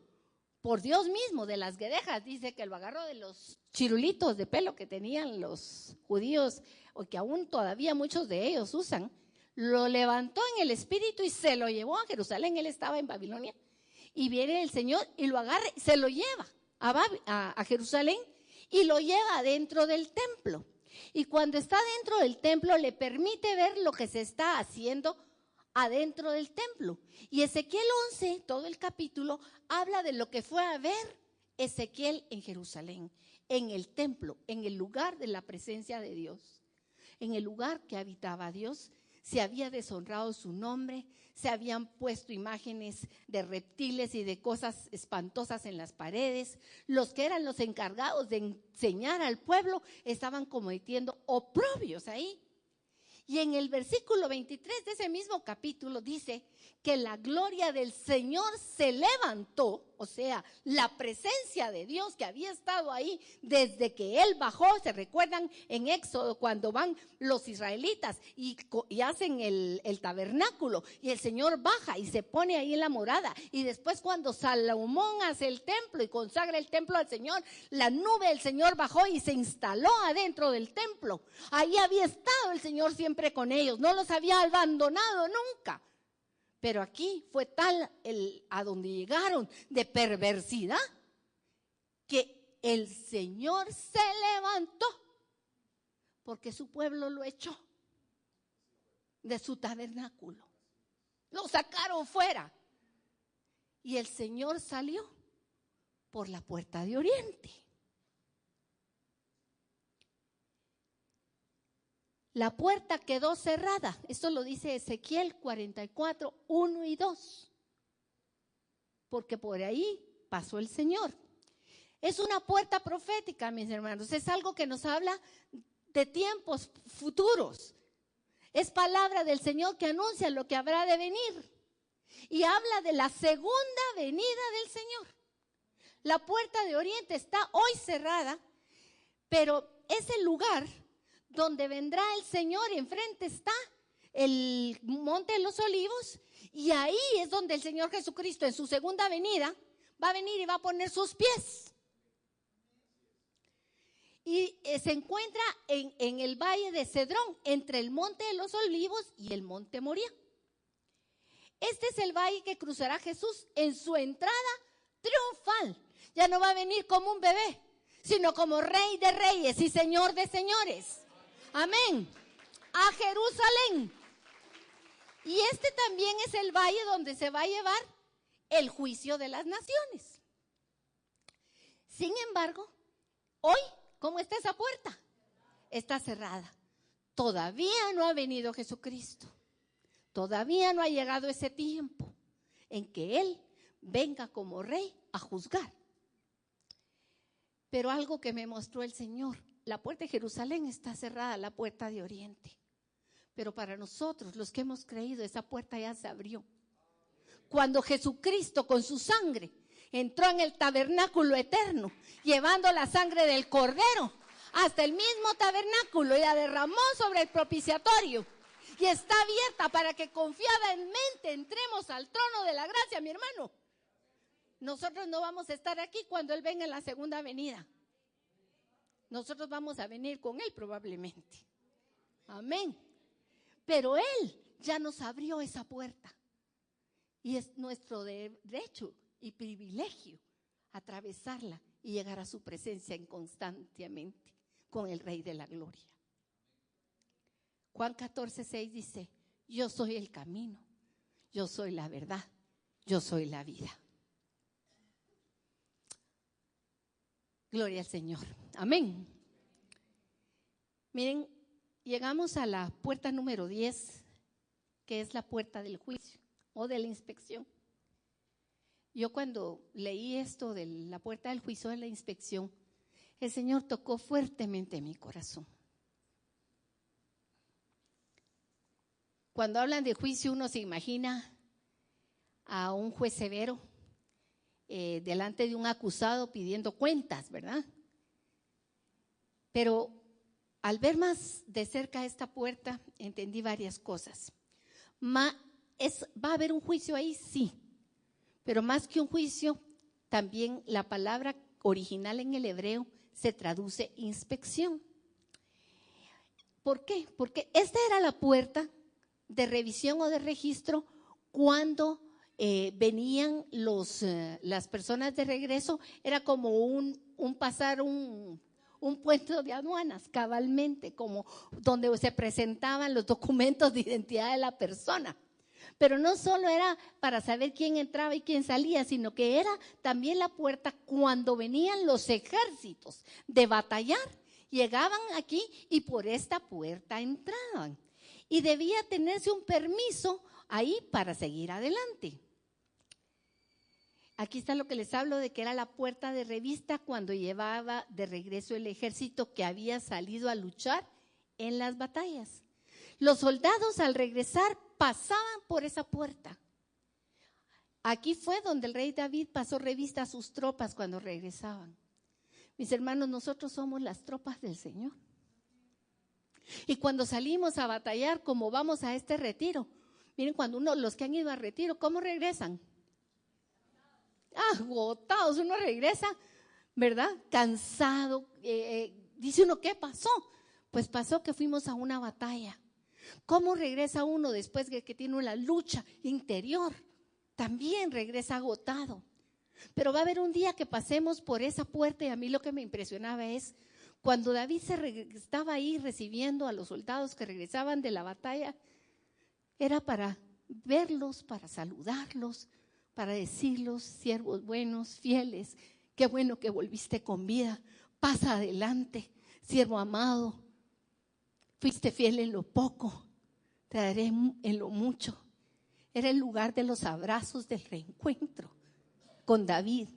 por Dios mismo de las guedejas, dice que lo agarró de los chirulitos de pelo que tenían los judíos, o que aún todavía muchos de ellos usan, lo levantó en el espíritu y se lo llevó a Jerusalén. Él estaba en Babilonia y viene el Señor y lo agarra, se lo lleva a Jerusalén y lo lleva dentro del templo. Y cuando está dentro del templo le permite ver lo que se está haciendo adentro del templo. Y Ezequiel 11, todo el capítulo, habla de lo que fue a ver Ezequiel en Jerusalén, en el templo, en el lugar de la presencia de Dios, en el lugar que habitaba Dios. Se había deshonrado su nombre, se habían puesto imágenes de reptiles y de cosas espantosas en las paredes. Los que eran los encargados de enseñar al pueblo estaban cometiendo oprobios ahí. Y en el versículo 23 de ese mismo capítulo dice que la gloria del Señor se levantó o sea, la presencia de Dios que había estado ahí desde que Él bajó. ¿Se recuerdan en Éxodo cuando van los israelitas y hacen el tabernáculo y el Señor baja y se pone ahí en la morada? Y después cuando Salomón hace el templo y consagra el templo al Señor, la nube del Señor bajó y se instaló adentro del templo. Ahí había estado el Señor siempre con ellos, no los había abandonado nunca. Pero aquí fue tal a donde llegaron de perversidad que el Señor se levantó porque su pueblo lo echó de su tabernáculo. Lo sacaron fuera y el Señor salió por la puerta de oriente. La puerta quedó cerrada. Esto lo dice Ezequiel 44, 1 y 2. Porque por ahí pasó el Señor. Es una puerta profética, mis hermanos. Es algo que nos habla de tiempos futuros. Es palabra del Señor que anuncia lo que habrá de venir. Y habla de la segunda venida del Señor. La puerta de oriente está hoy cerrada, pero ese lugar donde vendrá el Señor, enfrente está el Monte de los Olivos, y ahí es donde el Señor Jesucristo en su segunda venida va a venir y va a poner sus pies. Y se encuentra en el valle de Cedrón, entre el Monte de los Olivos y el Monte Moría. Este es el valle que cruzará Jesús en su entrada triunfal. Ya no va a venir como un bebé, sino como Rey de Reyes y Señor de Señores. Amén. A Jerusalén. Y este también es el valle donde se va a llevar el juicio de las naciones. Sin embargo, hoy, ¿cómo está esa puerta? Está cerrada. Todavía no ha venido Jesucristo. Todavía no ha llegado ese tiempo en que Él venga como Rey a juzgar. Pero algo que me mostró el Señor: la puerta de Jerusalén está cerrada, la puerta de Oriente. Pero para nosotros, los que hemos creído, esa puerta ya se abrió. Cuando Jesucristo con su sangre entró en el tabernáculo eterno, llevando la sangre del Cordero hasta el mismo tabernáculo y la derramó sobre el propiciatorio. Y está abierta para que confiadamente entremos al trono de la gracia, mi hermano. Nosotros no vamos a estar aquí cuando Él venga en la segunda venida. Nosotros vamos a venir con Él probablemente. Amén. Pero Él ya nos abrió esa puerta. Y es nuestro derecho y privilegio atravesarla y llegar a su presencia constantemente con el Rey de la Gloria. Juan 14:6 dice: yo soy el camino, yo soy la verdad, yo soy la vida. Gloria al Señor. Amén. Miren, llegamos a la puerta número 10, que es la puerta del juicio o de la inspección. Yo cuando leí esto de la puerta del juicio, de la inspección, el Señor tocó fuertemente mi corazón. Cuando hablan de juicio, uno se imagina a un juez severo delante de un acusado pidiendo cuentas, ¿verdad? Pero al ver más de cerca esta puerta, entendí varias cosas. ¿Va a haber un juicio ahí? Sí. Pero más que un juicio, también la palabra original en el hebreo se traduce inspección. ¿Por qué? Porque esta era la puerta de revisión o de registro cuando venían las personas de regreso. Era como pasar un puesto de aduanas, cabalmente, como donde se presentaban los documentos de identidad de la persona. Pero no solo era para saber quién entraba y quién salía, sino que era también la puerta cuando venían los ejércitos de batallar. Llegaban aquí y por esta puerta entraban. Y debía tenerse un permiso ahí para seguir adelante. Aquí está lo que les hablo de que era la puerta de revista cuando llevaba de regreso el ejército que había salido a luchar en las batallas. Los soldados al regresar pasaban por esa puerta. Aquí fue donde el rey David pasó revista a sus tropas cuando regresaban. Mis hermanos, nosotros somos las tropas del Señor. Y cuando salimos a batallar, como vamos a este retiro, miren, cuando los que han ido a retiro, ¿cómo regresan? Agotados, uno regresa, ¿verdad? Cansado. Dice uno, ¿qué pasó? Pues pasó que fuimos a una batalla. ¿Cómo regresa uno después de que tiene una lucha interior? También regresa agotado. Pero va a haber un día que pasemos por esa puerta, y a mí lo que me impresionaba es cuando David estaba ahí recibiendo a los soldados que regresaban de la batalla, era para verlos, para saludarlos, para decirlos, siervos buenos, fieles, qué bueno que volviste con vida, pasa adelante, siervo amado, fuiste fiel en lo poco, te daré en lo mucho. Era el lugar de los abrazos del reencuentro con David.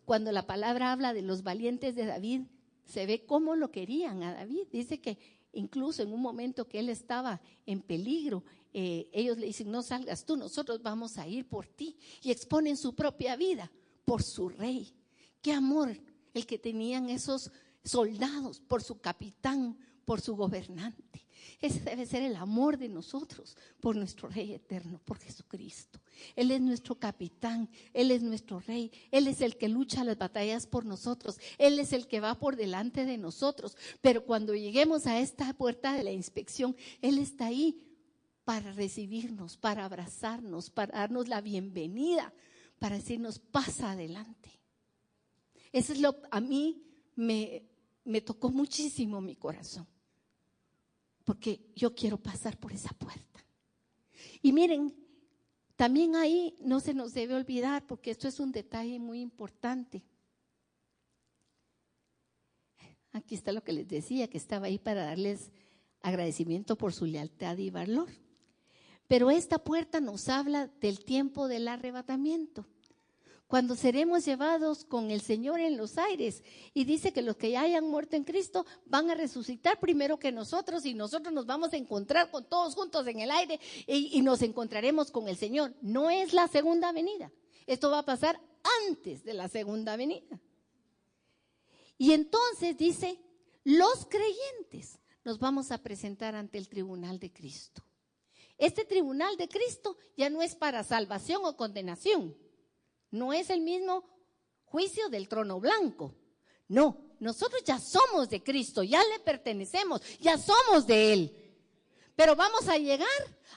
Cuando la palabra habla de los valientes de David, se ve cómo lo querían a David. Dice que incluso en un momento que él estaba en peligro, ellos le dicen, no salgas tú, nosotros vamos a ir por ti. Y exponen su propia vida por su rey. Qué amor el que tenían esos soldados por su capitán, por su gobernante. Ese debe ser el amor de nosotros por nuestro Rey eterno, por Jesucristo. Él es nuestro capitán, Él es nuestro Rey, Él es el que lucha las batallas por nosotros, Él es el que va por delante de nosotros. Pero cuando lleguemos a esta puerta de la inspección, Él está ahí para recibirnos, para abrazarnos, para darnos la bienvenida, para decirnos, pasa adelante. Eso es a mí me tocó muchísimo mi corazón. Porque yo quiero pasar por esa puerta. Y miren, también ahí no se nos debe olvidar, porque esto es un detalle muy importante. Aquí está lo que les decía, que estaba ahí para darles agradecimiento por su lealtad y valor. Pero esta puerta nos habla del tiempo del arrebatamiento, cuando seremos llevados con el Señor en los aires. Y dice que los que ya hayan muerto en Cristo van a resucitar primero que nosotros, y nosotros nos vamos a encontrar con todos juntos en el aire y nos encontraremos con el Señor. No es la segunda venida. Esto va a pasar antes de la segunda venida. Y entonces dice, los creyentes nos vamos a presentar ante el tribunal de Cristo. Este tribunal de Cristo ya no es para salvación o condenación. No es el mismo juicio del trono blanco. No, nosotros ya somos de Cristo, ya le pertenecemos, ya somos de Él. Pero vamos a llegar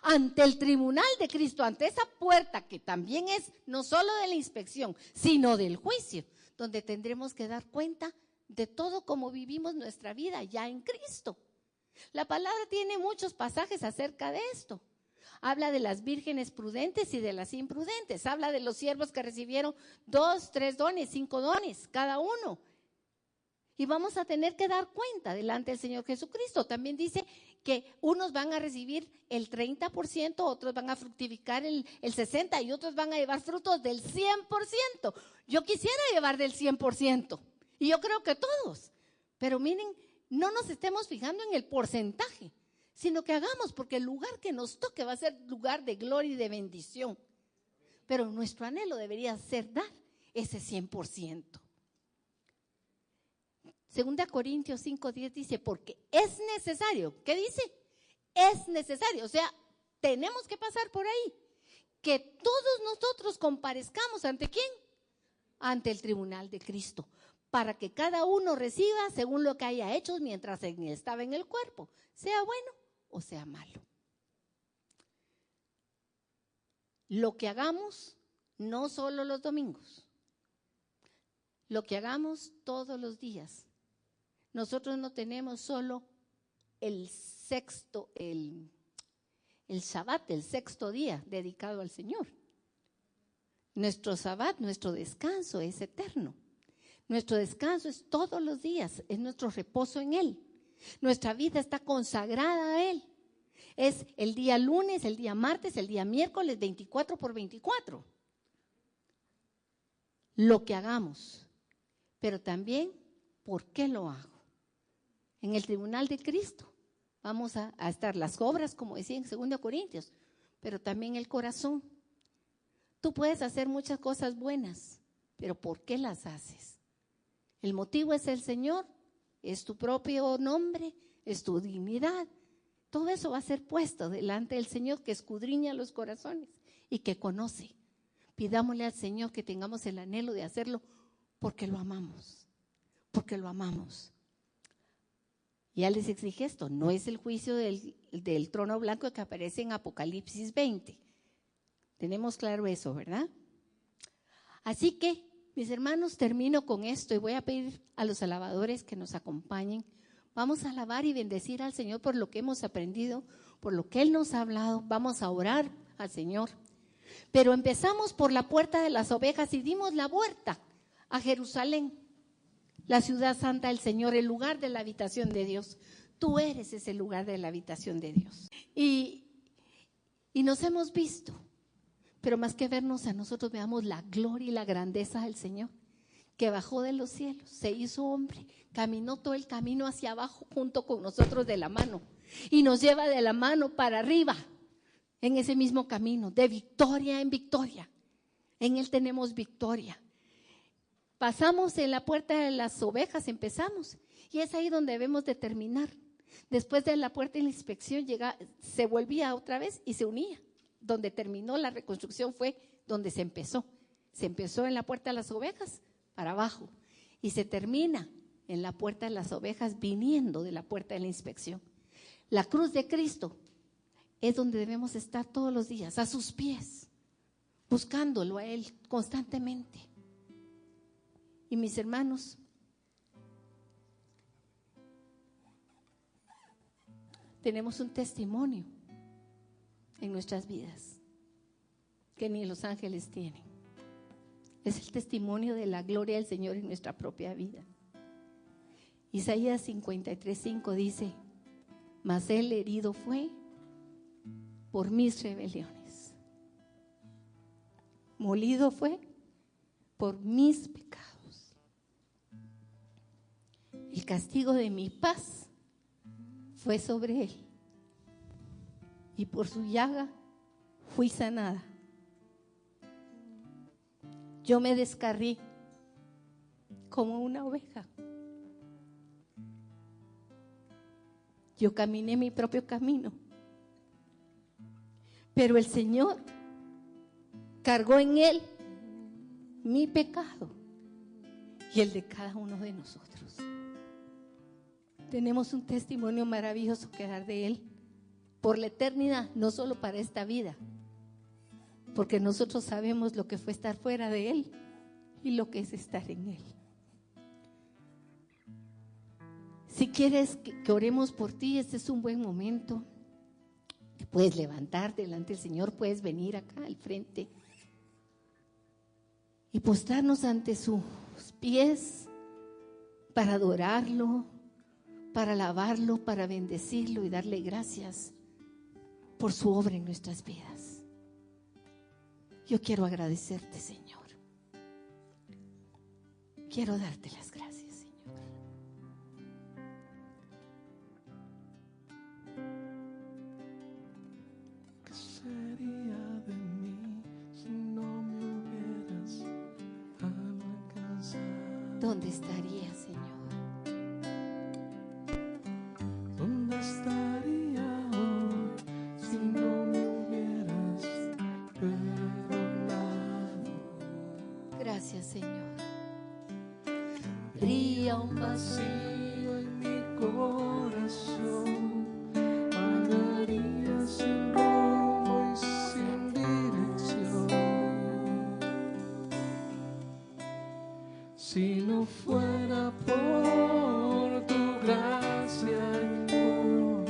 ante el tribunal de Cristo, ante esa puerta que también es no solo de la inspección, sino del juicio, donde tendremos que dar cuenta de todo como vivimos nuestra vida ya en Cristo. La palabra tiene muchos pasajes acerca de esto. Habla de las vírgenes prudentes y de las imprudentes. Habla de los siervos que recibieron 2, 3 dones, 5 dones, cada uno. Y vamos a tener que dar cuenta delante del Señor Jesucristo. También dice que unos van a recibir el 30%, otros van a fructificar el 60% y otros van a llevar frutos del 100%. Yo quisiera llevar del 100%. Y yo creo que todos. Pero miren, no nos estemos fijando en el porcentaje, sino que hagamos, porque el lugar que nos toque va a ser lugar de gloria y de bendición. Pero nuestro anhelo debería ser dar ese 100%. Segunda Corintios 5:10 dice, porque es necesario. ¿Qué dice? Es necesario, o sea, tenemos que pasar por ahí. Que todos nosotros comparezcamos, ¿ante quién? Ante el tribunal de Cristo, para que cada uno reciba según lo que haya hecho mientras estaba en el cuerpo, sea bueno o sea malo. Lo que hagamos, no solo los domingos, lo que hagamos todos los días. Nosotros no tenemos solo el Shabbat, el sexto día dedicado al Señor. Nuestro Shabbat, nuestro descanso es eterno. Nuestro descanso es todos los días, es nuestro reposo en Él. Nuestra vida está consagrada a Él. Es el día lunes, el día martes, el día miércoles, 24/24. Lo que hagamos, pero también ¿por qué lo hago? En el tribunal de Cristo vamos a estar las obras, como decía en 2 Corintios, pero también el corazón. Tú puedes hacer muchas cosas buenas, pero ¿por qué las haces? El motivo es el Señor, es tu propio nombre, es tu dignidad. Todo eso va a ser puesto delante del Señor, que escudriña los corazones y que conoce. Pidámosle al Señor que tengamos el anhelo de hacerlo porque lo amamos, porque lo amamos. Ya les exige esto, no es el juicio del trono blanco que aparece en Apocalipsis 20. Tenemos claro eso, ¿verdad? Así que, mis hermanos, termino con esto y voy a pedir a los alabadores que nos acompañen. Vamos a alabar y bendecir al Señor por lo que hemos aprendido, por lo que Él nos ha hablado. Vamos a orar al Señor. Pero empezamos por la puerta de las ovejas y dimos la vuelta a Jerusalén, la ciudad santa del Señor, el lugar de la habitación de Dios. Tú eres ese lugar de la habitación de Dios. Y nos hemos visto, pero más que vernos a nosotros, veamos la gloria y la grandeza del Señor, que bajó de los cielos, se hizo hombre, caminó todo el camino hacia abajo junto con nosotros de la mano y nos lleva de la mano para arriba en ese mismo camino, de victoria en victoria. En Él tenemos victoria. Pasamos en la puerta de las ovejas, empezamos, y es ahí donde debemos de terminar. Después de la puerta de la inspección se volvía otra vez y se unía. Donde terminó la reconstrucción fue donde se empezó. Se empezó en la puerta de las ovejas para abajo y se termina en la puerta de las ovejas viniendo de la puerta de la inspección. La cruz de Cristo es donde debemos estar todos los días, a sus pies, buscándolo a Él constantemente. Y mis hermanos, tenemos un testimonio en nuestras vidas que ni los ángeles tienen. Es el testimonio de la gloria del Señor en nuestra propia vida. Isaías 53:5 dice: mas Él herido fue por mis rebeliones, molido fue por mis pecados. El castigo de mi paz fue sobre Él, y por su llaga fui sanada. Yo me descarrié como una oveja. Yo caminé mi propio camino, pero el Señor cargó en Él mi pecado y el de cada uno de nosotros. Tenemos un testimonio maravilloso que dar de Él por la eternidad, no solo para esta vida, porque nosotros sabemos lo que fue estar fuera de Él y lo que es estar en Él. Si quieres que oremos por ti, este es un buen momento. Te puedes levantar delante del Señor, puedes venir acá al frente y postrarnos ante sus pies para adorarlo, para alabarlo, para bendecirlo y darle gracias por su obra en nuestras vidas. Yo quiero agradecerte, Señor. Quiero darte las gracias, Señor. ¿Qué sería de mí si no me hubieras alcanzado? ¿Dónde estaría, Señor? ¿Dónde estaría hoy si no me hubieras perdonado? Gracias, Señor. Habría un vacío en mi corazón, vagaría sin rumbo y sin dirección. Si no fuera por tu gracia y por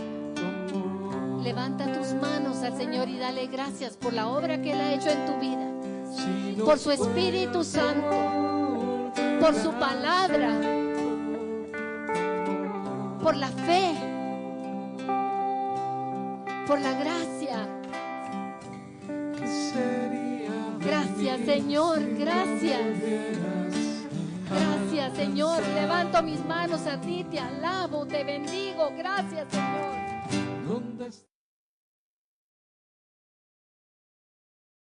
tu amor. Levanta tus manos al Señor y dale gracias por la obra que Él ha hecho en tu vida, Si no por su Espíritu Santo, por su palabra, por la fe, por la gracia. ¿Qué sería de Gracias, mí Señor, si no gracias. me hubieras Gracias, Señor. Levanto mis manos a ti, te alabo, te bendigo. Gracias, Señor. ¿Dónde